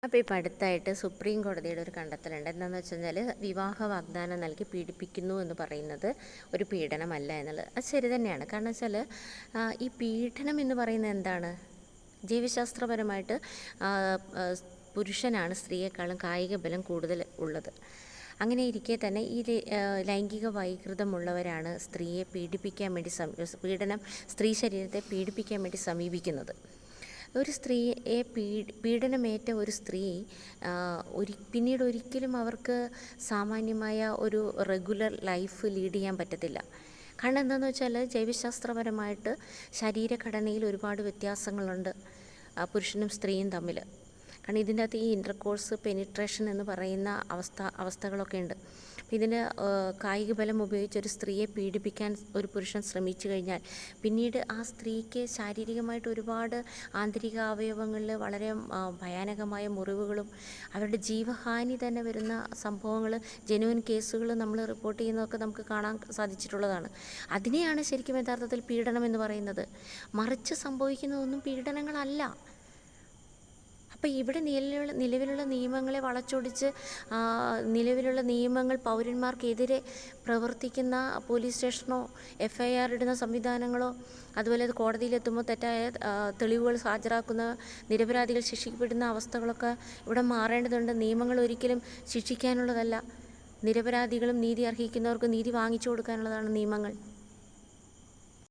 അപ്പോൾ ഇപ്പോൾ അടുത്തായിട്ട് സുപ്രീം കോടതിയുടെ ഒരു കണ്ടെത്തലുണ്ട്. എന്താണെന്ന് വെച്ച് കഴിഞ്ഞാൽ വിവാഹ വാഗ്ദാനം നൽകി പീഡിപ്പിക്കുന്നു എന്ന് പറയുന്നത് ഒരു പീഡനമല്ല എന്നുള്ളത്. അത് ശരി തന്നെയാണ്. കാരണം വെച്ചാൽ ഈ പീഡനം എന്ന് പറയുന്നത് എന്താണ്? ജീവശാസ്ത്രപരമായിട്ട് പുരുഷനാണ് സ്ത്രീയെക്കാളും കായിക ബലം കൂടുതൽ ഉള്ളത്. അങ്ങനെ ഇരിക്കെ തന്നെ ഈ ലൈംഗിക വൈകൃതമുള്ളവരാണ് സ്ത്രീയെ പീഡിപ്പിക്കാൻ വേണ്ടി പീഡനം സ്ത്രീ ശരീരത്തെ പീഡിപ്പിക്കാൻ വേണ്ടി സമീപിക്കുന്നത്. ഒരു സ്ത്രീയെ പീഡനമേറ്റ ഒരു സ്ത്രീ പിന്നീട് ഒരിക്കലും അവർക്ക് സാമാന്യമായ ഒരു റെഗുലർ ലൈഫ് ലീഡ് ചെയ്യാൻ പറ്റത്തില്ല. കാരണം എന്താണെന്ന് വെച്ചാൽ ജൈവശാസ്ത്രപരമായിട്ട് ശരീരഘടനയിൽ ഒരുപാട് വ്യത്യാസങ്ങളുണ്ട് പുരുഷനും സ്ത്രീയും തമ്മിൽ. കാരണം ഇതിൻ്റെ അകത്ത് ഈ ഇൻ്റർകോഴ്സ്, പെനിട്രേഷൻ എന്ന് പറയുന്ന അവസ്ഥകളൊക്കെ ഉണ്ട്. ഇതിന് കായിക ബലം ഉപയോഗിച്ചൊരു സ്ത്രീയെ പീഡിപ്പിക്കാൻ ഒരു പുരുഷൻ ശ്രമിച്ചു കഴിഞ്ഞാൽ പിന്നീട് ആ സ്ത്രീക്ക് ശാരീരികമായിട്ട് ഒരുപാട് ആന്തരിക അവയവങ്ങളിൽ വളരെ ഭയാനകമായ മുറിവുകളും അവരുടെ ജീവഹാനി തന്നെ വരുന്ന സംഭവങ്ങൾ, ജെന്യുവൻ കേസുകൾ നമ്മൾ റിപ്പോർട്ട് ചെയ്യുന്നതൊക്കെ നമുക്ക് കാണാൻ സാധിച്ചിട്ടുള്ളതാണ്. അതിനെയാണ് ശരിക്കും യഥാർത്ഥത്തിൽ പീഡനം എന്ന് പറയുന്നത്. മറിച്ച് സംഭവിക്കുന്നതൊന്നും പീഡനങ്ങളല്ല. അപ്പോൾ ഇവിടെ നിലവിലുള്ള നിയമങ്ങളെ വളച്ചൊടിച്ച് നിലവിലുള്ള നിയമങ്ങൾ പൗരന്മാർക്കെതിരെ പ്രവർത്തിക്കുന്ന പോലീസ് സ്റ്റേഷനോ FIR ഇടുന്ന സംവിധാനങ്ങളോ അതുപോലെ അത് കോടതിയിലെത്തുമ്പോൾ തെറ്റായ തെളിവുകൾ ഹാജരാക്കുന്ന നിരപരാധികൾ ശിക്ഷിക്കപ്പെടുന്ന അവസ്ഥകളൊക്കെ ഇവിടെ മാറേണ്ടതുണ്ട്. നിയമങ്ങൾ ഒരിക്കലും ശിക്ഷിക്കാനുള്ളതല്ല. നിരപരാധികളും നീതി അർഹിക്കുന്നവർക്ക് നീതി വാങ്ങിച്ചു കൊടുക്കാനുള്ളതാണ് നിയമങ്ങൾ.